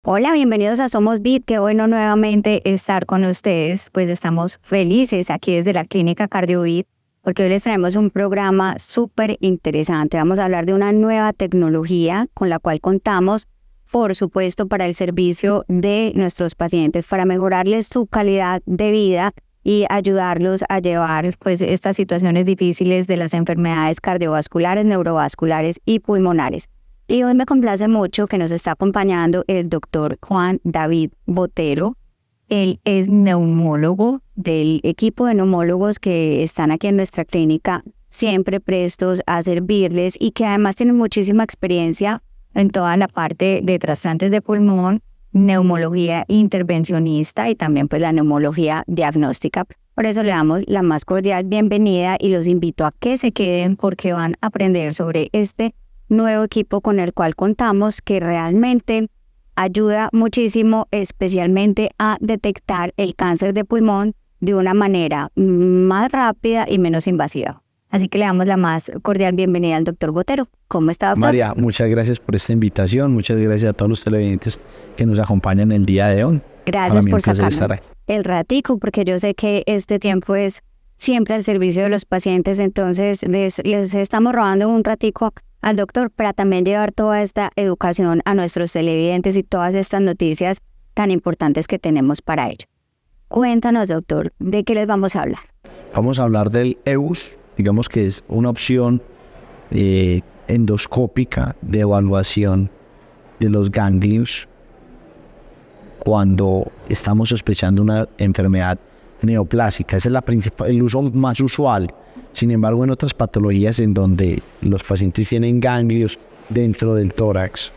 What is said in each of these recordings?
Hola, bienvenidos a Somos Bit. Qué bueno nuevamente estar con ustedes. Pues estamos felices aquí desde la Clínica CardioBit porque hoy les traemos un programa súper interesante. Vamos a hablar de una nueva tecnología con la cual contamos, por supuesto, para el servicio de nuestros pacientes, para mejorarles su calidad de vida y ayudarlos a llevar pues estas situaciones difíciles de las enfermedades cardiovasculares, neurovasculares y pulmonares. Y hoy me complace mucho que nos está acompañando el doctor Juan David Botero. Él es neumólogo del equipo de neumólogos que están aquí en nuestra clínica, siempre prestos a servirles y que además tienen muchísima experiencia en toda la parte de trasplantes de pulmón, neumología intervencionista y también pues la neumología diagnóstica. Por eso le damos la más cordial bienvenida y los invito a que se queden porque van a aprender sobre este nuevo equipo con el cual contamos que realmente ayuda muchísimo, especialmente a detectar el cáncer de pulmón de una manera más rápida y menos invasiva. Así que le damos la más cordial bienvenida al doctor Botero. ¿Cómo está, doctor? María, muchas gracias por esta invitación. Muchas gracias a todos los televidentes que nos acompañan el día de hoy. Gracias por sacarnos el ratico, porque yo sé que este tiempo es siempre al servicio de los pacientes, entonces les estamos robando un ratico al doctor para también llevar toda esta educación a nuestros televidentes y todas estas noticias tan importantes que tenemos para ello. Cuéntanos, doctor, ¿de qué les vamos a hablar? Vamos a hablar del EBUS, digamos que es una opción endoscópica de evaluación de los ganglios cuando estamos sospechando una enfermedad neoplásica. Ese es el uso más usual. Sin embargo, en otras patologías en donde los pacientes tienen ganglios dentro del tórax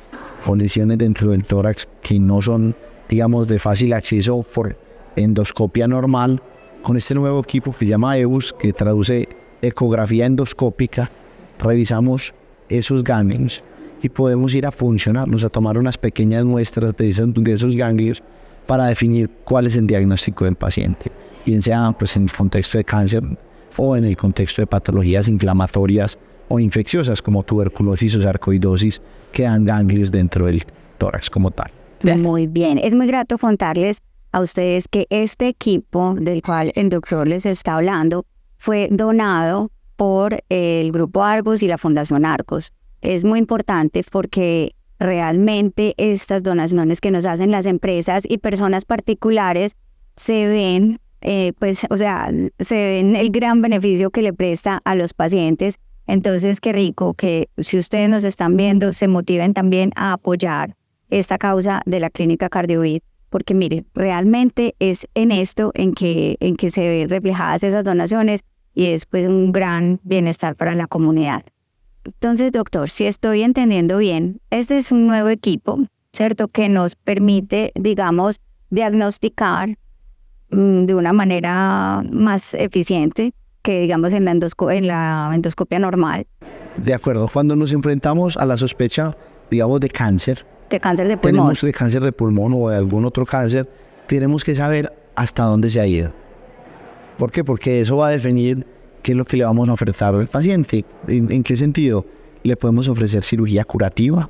o lesiones dentro del tórax que no son, digamos, de fácil acceso por endoscopia normal, con este nuevo equipo que se llama EBUS, que traduce ecografía endoscópica, revisamos esos ganglios y podemos ir a funcionarlos, a tomar unas pequeñas muestras de esos ganglios para definir cuál es el diagnóstico del paciente, bien sea pues, en el contexto de cáncer o en el contexto de patologías inflamatorias o infecciosas como tuberculosis o sarcoidosis que dan ganglios dentro del tórax como tal. Muy bien, es muy grato contarles a ustedes que este equipo del cual el doctor les está hablando fue donado por el Grupo Argos y la Fundación Argos. Es muy importante porque realmente estas donaciones que nos hacen las empresas y personas particulares se ven se ven el gran beneficio que le presta a los pacientes. Entonces, qué rico que si ustedes nos están viendo, se motiven también a apoyar esta causa de la Clínica CardioBit, porque mire, realmente es en esto en que se ven reflejadas esas donaciones y es pues un gran bienestar para la comunidad. Entonces, doctor, si estoy entendiendo bien, este es un nuevo equipo, ¿cierto? Que nos permite, digamos, diagnosticar de una manera más eficiente que digamos en la endoscopia normal. De acuerdo, cuando nos enfrentamos a la sospecha, digamos, de cáncer de pulmón, de cáncer de pulmón o de algún otro cáncer, tenemos que saber hasta dónde se ha ido. ¿Por qué? Porque eso va a definir qué es lo que le vamos a ofrecer al paciente. ¿En qué sentido? Le podemos ofrecer cirugía curativa,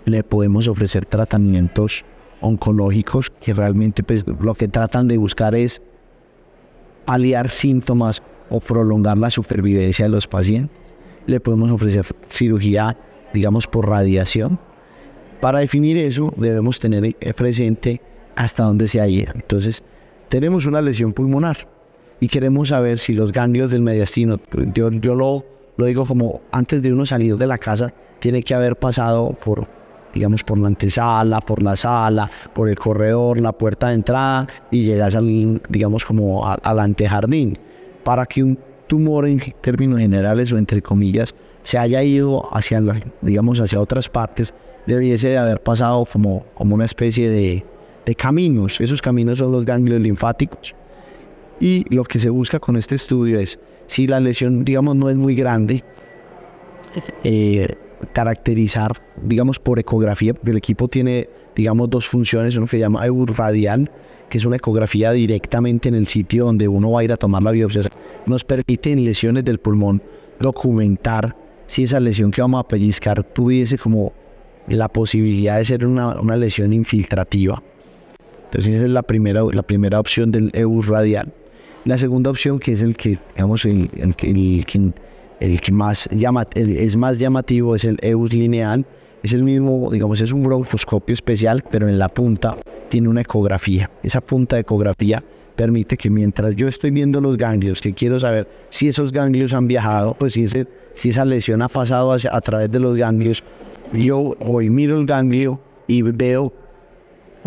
le podemos ofrecer tratamientos oncológicos que realmente pues, lo que tratan de buscar es paliar síntomas o prolongar la supervivencia de los pacientes. Le podemos ofrecer cirugía, digamos, por radiación. Para definir eso debemos tener presente hasta dónde se ha ido. Entonces, tenemos una lesión pulmonar y queremos saber si los ganglios del mediastino, yo lo digo como antes de uno salir de la casa, tiene que haber pasado por la antesala, por la sala, por el corredor, la puerta de entrada y llegas al antejardín, para que un tumor en términos generales o entre comillas se haya ido hacia otras partes, debiese de haber pasado como una especie de caminos. Esos caminos son los ganglios linfáticos y lo que se busca con este estudio es, si la lesión no es muy grande, caracterizar, por ecografía, porque el equipo tiene, dos funciones, uno que se llama EBUS radial, que es una ecografía directamente en el sitio donde uno va a ir a tomar la biopsia. Nos permite en lesiones del pulmón documentar si esa lesión que vamos a pellizcar tuviese como la posibilidad de ser una lesión infiltrativa. Entonces esa es la primera opción del EBUS radial. La segunda opción, que es el que, digamos, el que más es más llamativo, es el EBUS lineal. Es el mismo, digamos, es un broncoscopio especial, pero en la punta tiene una ecografía. Esa punta de ecografía permite que mientras yo estoy viendo los ganglios, que quiero saber si esos ganglios han viajado, pues si esa lesión ha pasado a través de los ganglios, yo hoy miro el ganglio y veo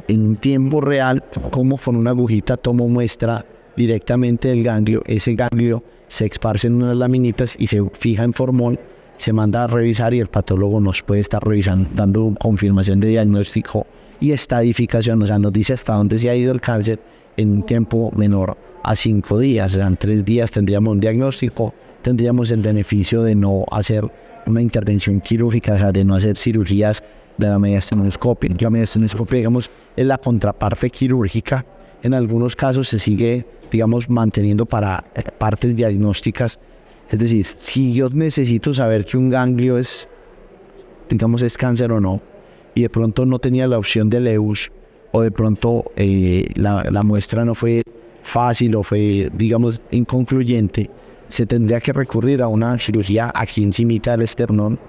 en tiempo real cómo con una agujita tomo muestra directamente del ganglio. Ese ganglio se esparce en unas laminitas y se fija en formol, se manda a revisar y el patólogo nos puede estar revisando, dando confirmación de diagnóstico y estadificación, o sea, nos dice hasta dónde se ha ido el cáncer en un tiempo menor a 5 días, o sea, en 3 días tendríamos un diagnóstico, tendríamos el beneficio de no hacer una intervención quirúrgica, o sea, de no hacer cirugías de la mediastinoscopia. La mediastinoscopia, digamos, es la contraparte quirúrgica. En algunos casos se sigue, digamos, manteniendo para partes diagnósticas. Es decir, si yo necesito saber que un ganglio es, digamos, es cáncer o no, y de pronto no tenía la opción del EBUS, o de pronto la muestra no fue fácil o fue, digamos, inconcluyente, se tendría que recurrir a una cirugía aquí encimita del esternón,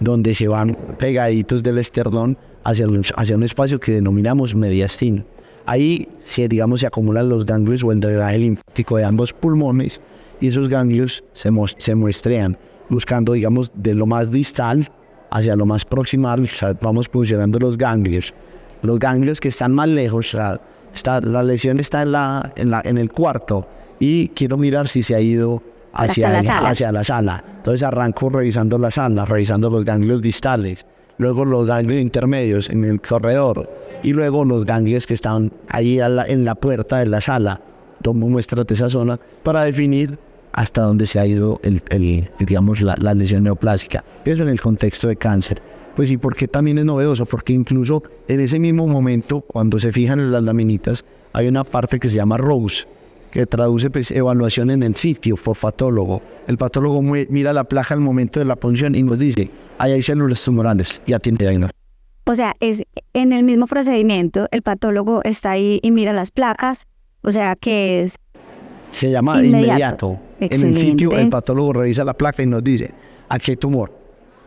donde se van pegaditos del esternón hacia un espacio que denominamos mediastino. Ahí, digamos, se acumulan los ganglios o el drenaje linfático de ambos pulmones, y esos ganglios se muestrean buscando, digamos, de lo más distal hacia lo más proximal. O sea, vamos posicionando los ganglios. Los ganglios que están más lejos, o sea, la lesión está en el cuarto y quiero mirar si se ha ido hacia la sala. Entonces arranco revisando la sala, revisando los ganglios distales, luego los ganglios intermedios en el corredor y luego los ganglios que están ahí en la puerta de la sala. Tomo muestras de esa zona para definir hasta dónde se ha ido digamos, la lesión neoplásica. Eso en el contexto de cáncer. Pues y por qué también es novedoso, porque incluso en ese mismo momento, cuando se fijan en las laminitas, hay una parte que se llama ROSE, que traduce pues, evaluación en el sitio por patólogo. El patólogo mira la placa al momento de la punción y nos dice, ahí hay células tumorales, ya tiene diagnóstico. O sea, es en el mismo procedimiento, el patólogo está ahí y mira las placas, o sea que es... Se llama inmediato. En el sitio el patólogo revisa la placa y nos dice, aquí hay tumor,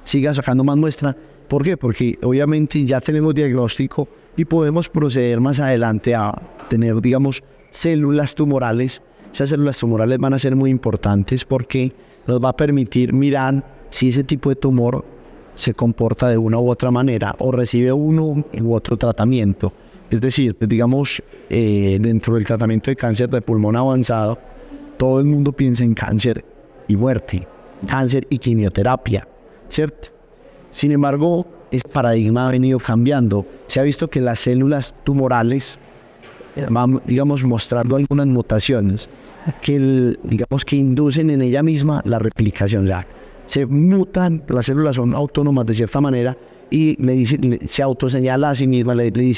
siga sacando más muestra. ¿Por qué? Porque obviamente ya tenemos diagnóstico y podemos proceder más adelante a tener, digamos, células tumorales. Esas células tumorales van a ser muy importantes porque nos va a permitir mirar si ese tipo de tumor se comporta de una u otra manera o recibe uno u otro tratamiento. Es decir, digamos, dentro del tratamiento de cáncer de pulmón avanzado, todo el mundo piensa en cáncer y muerte, cáncer y quimioterapia, ¿cierto? Sin embargo, el paradigma ha venido cambiando. Se ha visto que las células tumorales van, digamos, mostrando algunas mutaciones que, digamos, que inducen en ella misma la replicación. O sea, se mutan, las células son autónomas de cierta manera y se autoseñala a sí misma,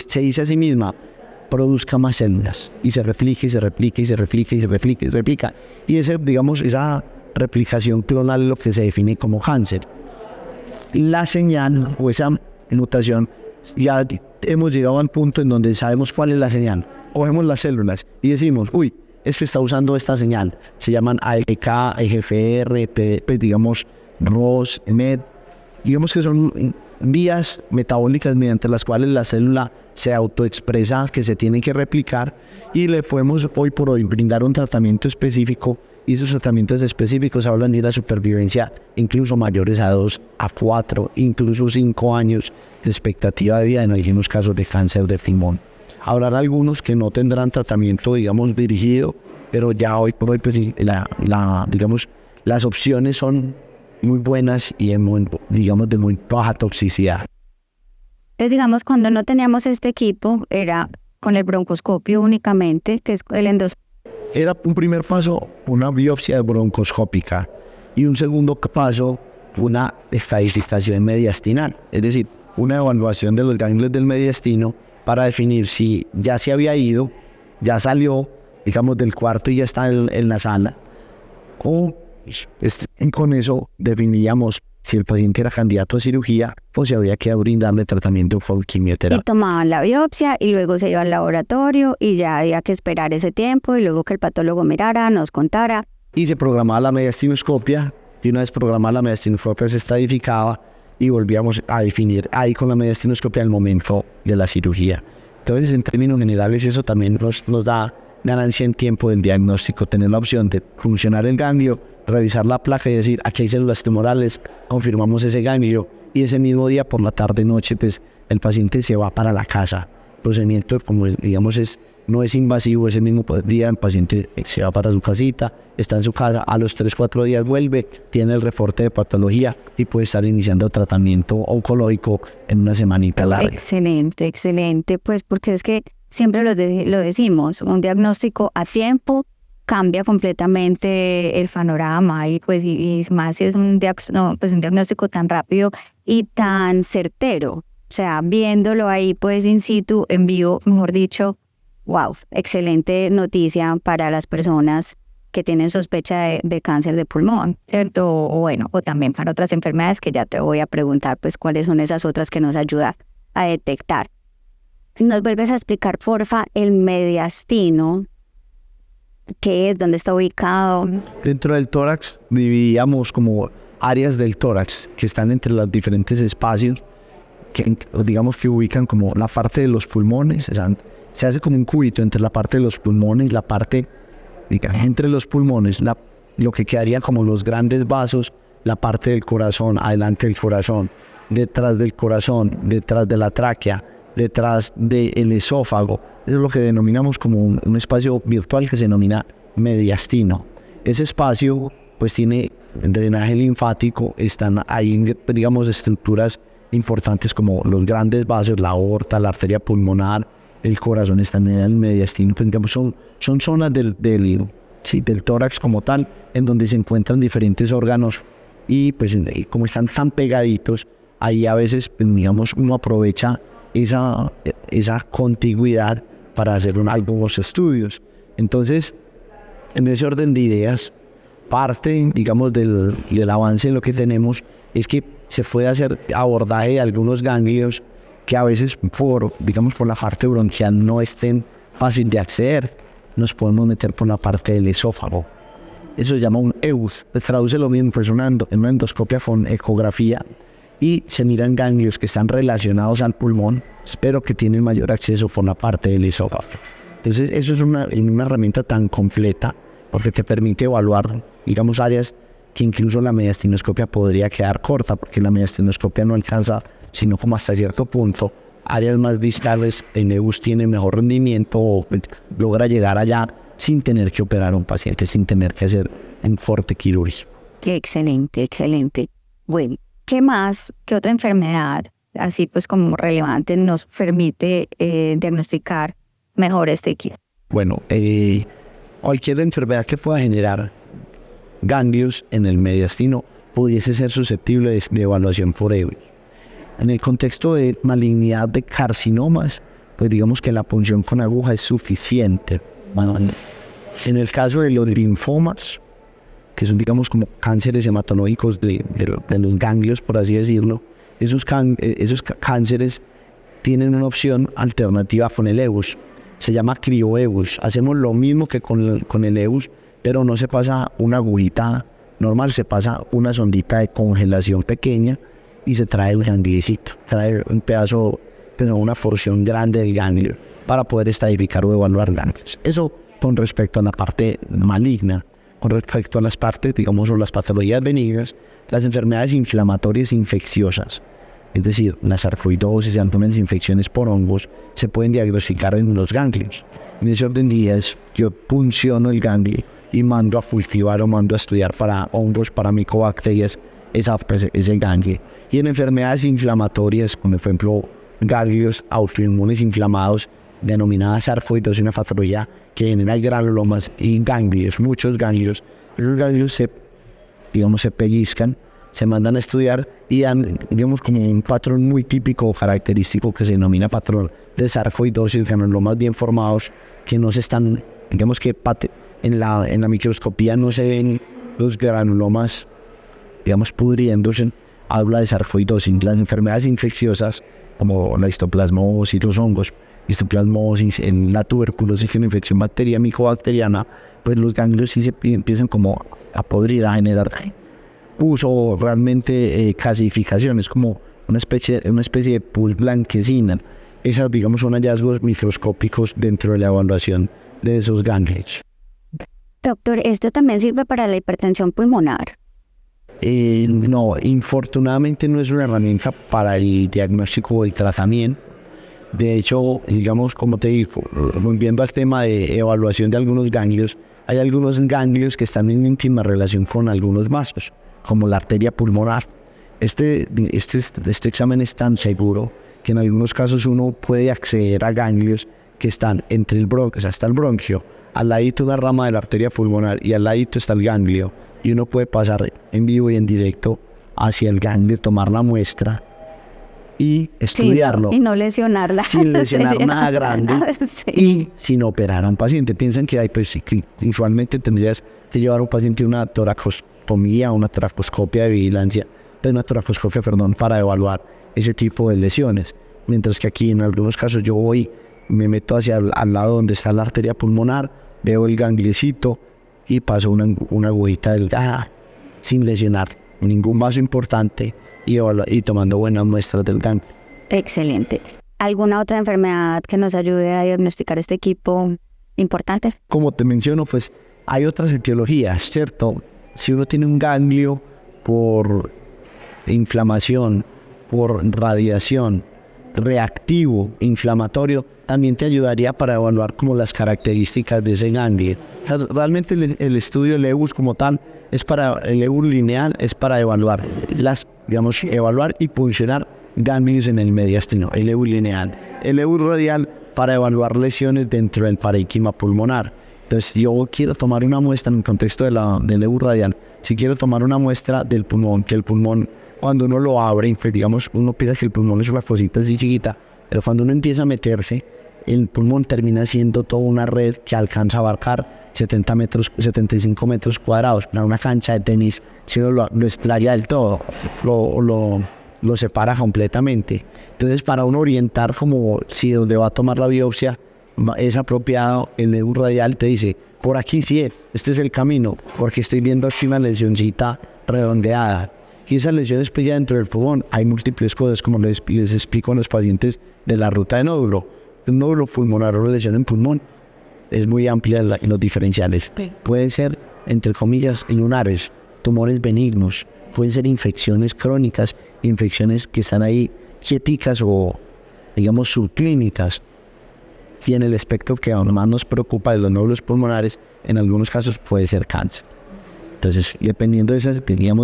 se dice a sí misma, produzca más células. Y se replica, y se replica, y se replica, y se replica, y se replica. Y digamos, esa replicación clonal es lo que se define como cáncer. La señal o esa mutación, ya hemos llegado al punto en donde sabemos cuál es la señal. Cogemos las células y decimos, uy, esto está usando esta señal. Se llaman ALK, EGFR, pues digamos ROS, MET. Digamos que son vías metabólicas mediante las cuales la célula se autoexpresa que se tiene que replicar y le podemos hoy por hoy brindar un tratamiento específico. Y esos tratamientos específicos hablan de la supervivencia incluso mayores a 2, a 4, incluso 5 años de expectativa de vida en algunos casos de cáncer de pulmón. Habrá algunos que no tendrán tratamiento, digamos, dirigido, pero ya hoy por hoy, pues, digamos, las opciones son muy buenas y digamos, de muy baja toxicidad. Entonces, digamos, cuando no teníamos este equipo, era con el broncoscopio únicamente, que es el endoscopio. Era un primer paso, una biopsia broncoscópica, y un segundo paso, una estadificación mediastinal, es decir, una evaluación de los ganglios del mediastino para definir si ya se había ido, ya salió, digamos, del cuarto y ya está en la sala, o Y con eso definíamos si el paciente era candidato a cirugía o si había que brindarle tratamiento con Y quimioterapia. tomaban la biopsia y luego se iba al laboratorio y ya había que esperar ese tiempo y luego que el patólogo mirara, nos contara. Y se programaba la mediastinoscopia, y una vez programada la mediastinoscopia se estadificaba y volvíamos a definir ahí con la mediastinoscopia el momento de la cirugía. Entonces, en términos generales, eso también nos da ganancia en tiempo del diagnóstico, tener la opción de funcionar el ganglio, revisar la placa y decir, aquí hay células tumorales, confirmamos ese ganglio, y ese mismo día, por la tarde-noche, pues el paciente se va para la casa. El procedimiento, como digamos, no es invasivo, ese mismo día el paciente se va para su casita, está en su casa, a los 3-4 días vuelve, tiene el reporte de patología y puede estar iniciando tratamiento oncológico en una semanita larga. Excelente, excelente, pues porque es que siempre lo decimos, un diagnóstico a tiempo cambia completamente el panorama y pues y más si es un diagnóstico tan rápido y tan certero, o sea, viéndolo ahí pues in situ, en vivo, mejor dicho. Wow, excelente noticia para las personas que tienen sospecha de cáncer de pulmón, ¿cierto? O bueno, o también para otras enfermedades que ya te voy a preguntar, pues, cuáles son esas otras que nos ayudan a detectar. ¿Nos vuelves a explicar, porfa, el mediastino? ¿Qué es? ¿Dónde está ubicado? Dentro del tórax dividíamos como áreas del tórax que están entre los diferentes espacios, que digamos que ubican como la parte de los pulmones, o sea, se hace como un cubito entre la parte de los pulmones, la parte, digamos, entre los pulmones, lo que quedaría como los grandes vasos, la parte del corazón, adelante del corazón, detrás del corazón, detrás de la tráquea, detrás del esófago. Eso es lo que denominamos como un espacio virtual que se denomina mediastino. Ese espacio pues tiene drenaje linfático, están ahí, digamos, estructuras importantes como los grandes vasos, la aorta, la arteria pulmonar, el corazón está en el mediastino, pues, digamos, son zonas del tórax como tal, en donde se encuentran diferentes órganos y pues como están tan pegaditos, ahí a veces, pues, digamos, uno aprovecha esa contigüidad para hacer algunos estudios. Entonces, en ese orden de ideas, parte, digamos, del avance en lo que tenemos es que se puede hacer abordaje de algunos ganglios que a veces por la parte bronquial no estén fácil de acceder. Nos podemos meter por la parte del esófago. Eso se llama un EUS. Se traduce lo mismo pues en una endoscopia con ecografía y se miran ganglios que están relacionados al pulmón, pero que tienen mayor acceso por la parte del esófago. Entonces eso es una herramienta tan completa porque te permite evaluar, digamos, áreas que incluso la mediastinoscopia podría quedar corta, porque la mediastinoscopia no alcanza sino como hasta cierto punto. Áreas más distales, el EUS tiene mejor rendimiento o logra llegar allá sin tener que operar a un paciente, sin tener que hacer un corte quirúrgico. Excelente, excelente. Bueno, ¿qué más, qué otra enfermedad, así pues como relevante, nos permite diagnosticar mejor este kit? Bueno, cualquier enfermedad que pueda generar ganglios en el mediastino pudiese ser susceptible de evaluación por EUS. En el contexto de malignidad de carcinomas, pues digamos que la punción con aguja es suficiente. En el caso de los linfomas, que son, digamos, como cánceres hematológicos de los ganglios, por así decirlo, esos cánceres tienen una opción alternativa con el EUS. Se llama crioEUS. Hacemos lo mismo que con el EUS, pero no se pasa una agujita normal, se pasa una sondita de congelación pequeña y se trae el gangliecito, trae un pedazo, una porción grande del ganglio para poder estadificar o evaluar ganglios. Eso con respecto a la parte maligna. Con respecto a las partes, digamos, o las patologías benignas, las enfermedades inflamatorias infecciosas, es decir, la sarcoidosis y algunas infecciones por hongos, se pueden diagnosticar en los ganglios. En ese orden de ideas, yo punciono el ganglio y mando a cultivar o mando a estudiar para hongos, para micobacterias, ese ganglio. Y en enfermedades inflamatorias, como por ejemplo ganglios autoinmunes inflamados, denominada sarcoidosis, una patología que genera granulomas y ganglios, muchos ganglios. Esos ganglios se pellizcan, se mandan a estudiar y dan, digamos, como un patrón muy típico o característico que se denomina patrón de sarcoidosis, granulomas bien formados que no se están, digamos que en la microscopía no se ven los granulomas, digamos, pudriéndose, habla de sarcoidosis. Las enfermedades infecciosas como la histoplasmosis, los hongos, histoplasmosis, en la tuberculosis, que es una infección micobacteriana, pues los ganglios sí se empiezan como a podrir, a generar pus o realmente calcificaciones, como una especie de pus blanquecina. Esas, digamos, son hallazgos microscópicos dentro de la evaluación de esos ganglios. Doctor, ¿esto también sirve para la hipertensión pulmonar? No, infortunadamente no es una herramienta para el diagnóstico o el tratamiento. De hecho, digamos, como te digo, volviendo al tema de evaluación de algunos ganglios, hay algunos ganglios que están en íntima relación con algunos vasos, como la arteria pulmonar. Este examen es tan seguro que en algunos casos uno puede acceder a ganglios que están entre el bronquio, o sea, está el bronquio, al ladito una rama de la arteria pulmonar y al ladito está el ganglio, y uno puede pasar en vivo y en directo hacia el ganglio, tomar la muestra y estudiarlo. Sí, y no lesionarla. Sin lesionar nada grande Sí. y sin operar a un paciente. Piensan que usualmente tendrías que llevar a un paciente a una toracostomía, una toracoscopia de vigilancia, para evaluar ese tipo de lesiones. Mientras que aquí en algunos casos yo me meto hacia al lado donde está la arteria pulmonar, veo el gangliecito y paso una agujita delgada sin lesionar ningún vaso importante y tomando buenas muestras del ganglio. Excelente. ¿Alguna otra enfermedad que nos ayude a diagnosticar este equipo importante? Como te menciono, pues hay otras etiologías, ¿cierto? Si uno tiene un ganglio por inflamación, por radiación, reactivo, inflamatorio, también te ayudaría para evaluar como las características de ese ganglio. Realmente el estudio del EBUS como tal el EBUS lineal es para evaluar evaluar y puncionar ganglios en el mediastino, el EBUS lineal. El EBUS radial para evaluar lesiones dentro del parénquima pulmonar. Entonces, si yo quiero tomar una muestra en el contexto del EBUS radial, si quiero tomar una muestra del pulmón, que el pulmón, cuando uno lo abre, pues digamos, uno piensa que el pulmón es una cosita así chiquita, pero cuando uno empieza a meterse, el pulmón termina siendo toda una red que alcanza a abarcar 75 metros cuadrados. Para una cancha de tenis, si uno lo explaya del todo, lo separa completamente. Entonces, para uno orientar como si donde va a tomar la biopsia es apropiado, el EBUS radial te dice, por aquí sí, este es el camino, porque estoy viendo aquí una lesioncita redondeada. Y esas lesiones pues ya dentro del pulmón hay múltiples cosas, como les explico a los pacientes de la ruta de nódulo. Un nódulo pulmonar o lesión en pulmón es muy amplia en los diferenciales. Pueden ser, entre comillas, lunares, tumores benignos, pueden ser infecciones crónicas, infecciones que están ahí quieticas o, digamos, subclínicas. Y en el espectro que aún más nos preocupa de los nódulos pulmonares, en algunos casos puede ser cáncer. Entonces, dependiendo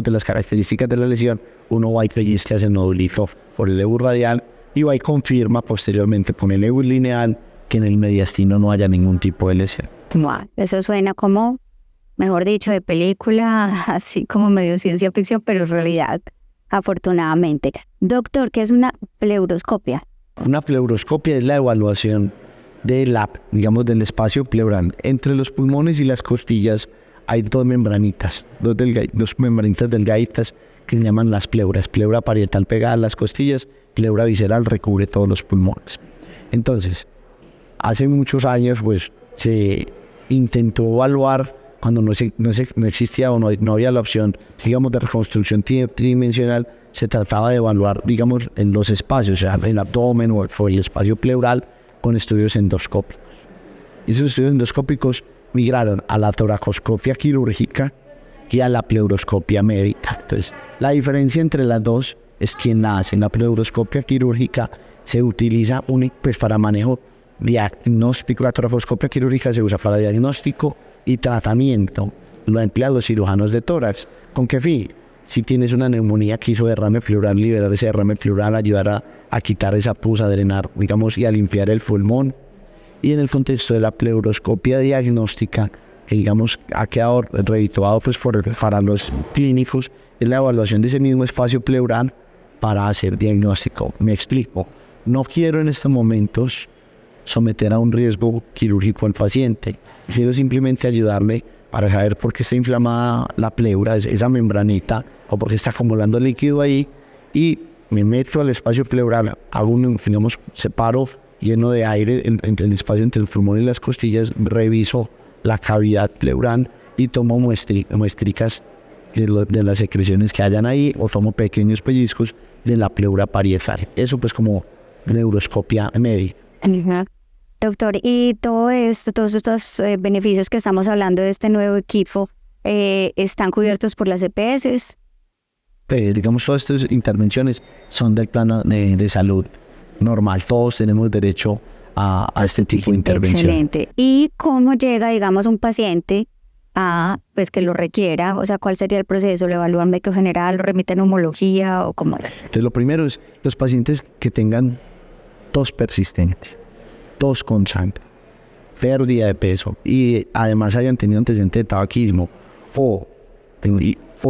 de las características de la lesión, uno va y pellizca ese nódulito por el EBUS radial y va y confirma posteriormente con el EBUS lineal que en el mediastino no haya ningún tipo de lesión. Wow, eso suena como, mejor dicho, de película, así como medio ciencia ficción, pero es realidad, afortunadamente. Doctor, ¿qué es una pleuroscopia? Una pleuroscopia es la evaluación del espacio pleural. Entre los pulmones y las costillas hay dos membranitas delgaditas que se llaman las pleuras. Pleura parietal pegada a las costillas, pleura visceral recubre todos los pulmones. Entonces, hace muchos años pues se intentó evaluar, cuando no existía o no había la opción, digamos, de reconstrucción tridimensional, se trataba de evaluar, digamos, en los espacios, o sea, el abdomen o el espacio pleural con estudios endoscópicos. Y esos estudios endoscópicos migraron a la toracoscopia quirúrgica y a la pleuroscopia médica. Entonces, la diferencia entre las dos es quién la hace. En la pleuroscopia quirúrgica se utiliza para manejo diagnóstico. La toracoscopia quirúrgica se usa para diagnóstico y tratamiento. Lo emplean los cirujanos de tórax. ¿Con qué fin? Si tienes una neumonía que hizo derrame pleural, liberar ese derrame pleural, ayudar a quitar esa pus, a drenar, digamos, y a limpiar el pulmón. Y en el contexto de la pleuroscopia diagnóstica, que digamos ha quedado redituado pues para los clínicos, es la evaluación de ese mismo espacio pleural para hacer diagnóstico. Me explico. No quiero en estos momentos someter a un riesgo quirúrgico al paciente. Quiero simplemente ayudarle para saber por qué está inflamada la pleura, esa membranita, o por qué está acumulando líquido ahí, y me meto al espacio pleural, hago digamos, separo lleno de aire en el espacio entre el pulmón y las costillas, reviso la cavidad pleural y tomo muestricas de las secreciones que hayan ahí, o tomo pequeños pellizcos de la pleura parietal. Eso pues como neuroscopia médica. Ajá. Doctor, y todo esto, todos estos beneficios que estamos hablando de este nuevo equipo, ¿están cubiertos por las EPS? Digamos, todas estas intervenciones son del plano de salud normal. Todos tenemos derecho a este tipo de intervención. Excelente. ¿Y cómo llega, digamos, un paciente a, pues, que lo requiera? O sea, ¿cuál sería el proceso? ¿Lo evalúan médico general, lo remiten a neumología o cómo? Entonces, lo primero es los pacientes que tengan tos persistente, tos con sangre, pérdida de peso y además hayan tenido antecedente de tabaquismo o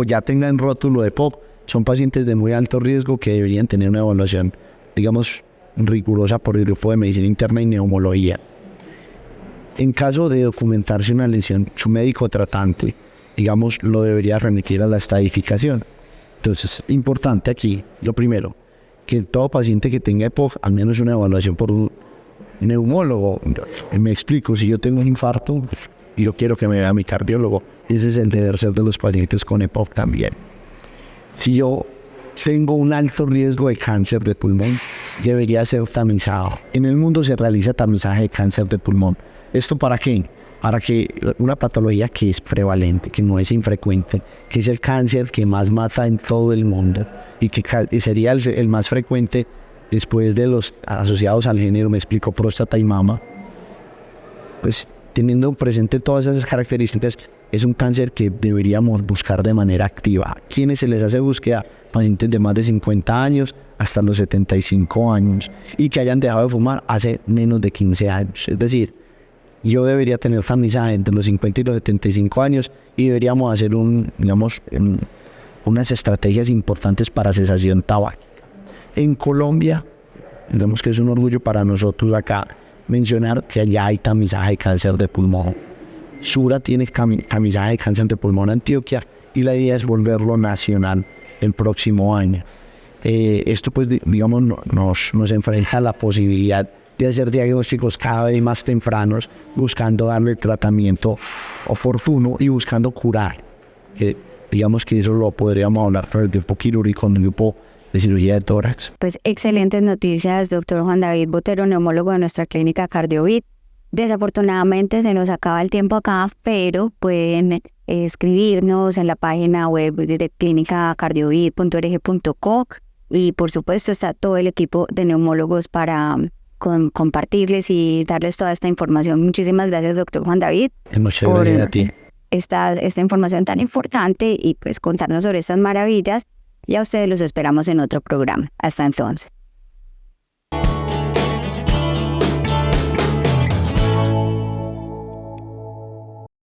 ya tengan rótulo de POC, son pacientes de muy alto riesgo que deberían tener una evaluación, digamos, rigurosa por el grupo de medicina interna y neumología. En caso de documentarse una lesión, su médico tratante, digamos, lo debería remitir a la estadificación. Entonces, importante aquí, lo primero, que todo paciente que tenga EPOC, al menos una evaluación por un neumólogo. Me explico, si yo tengo un infarto, yo quiero que me vea mi cardiólogo. Ese es el deber ser de los pacientes con EPOC también. Si yo tengo un alto riesgo de cáncer de pulmón, debería ser tamizado. En el mundo se realiza tamizaje de cáncer de pulmón. ¿Esto para qué? Para que una patología que es prevalente, que no es infrecuente, que es el cáncer que más mata en todo el mundo y que sería el más frecuente después de los asociados al género, me explico, próstata y mama, pues teniendo presente todas esas características, es un cáncer que deberíamos buscar de manera activa. ¿Quiénes se les hace búsqueda? Pacientes de más de 50 años hasta los 75 años y que hayan dejado de fumar hace menos de 15 años. Es decir, yo debería tener tamizaje entre los 50 y los 75 años y deberíamos hacer unas estrategias importantes para cesación tabáquica. En Colombia, digamos que es un orgullo para nosotros acá mencionar que allá hay tamizaje de cáncer de pulmón. Sura tiene tamizaje de cáncer de pulmón en Antioquia y la idea es volverlo nacional el próximo año. Esto pues digamos nos enfrenta a la posibilidad de hacer diagnósticos cada vez más tempranos, buscando darle el tratamiento oportuno y buscando curar. Digamos que eso lo podríamos hablar con el grupo quirúrgico, con el grupo de cirugía de tórax. Pues excelentes noticias, doctor Juan David Botero, neumólogo de nuestra clínica CardioVit. Desafortunadamente se nos acaba el tiempo acá, pero pueden escribirnos en la página web de clinicacardiovit.org.co y por supuesto está todo el equipo de neumólogos para compartirles y darles toda esta información. Muchísimas gracias, doctor Juan David. Muchas gracias a ti. Esta información tan importante y pues contarnos sobre estas maravillas. Y a ustedes los esperamos en otro programa. Hasta entonces.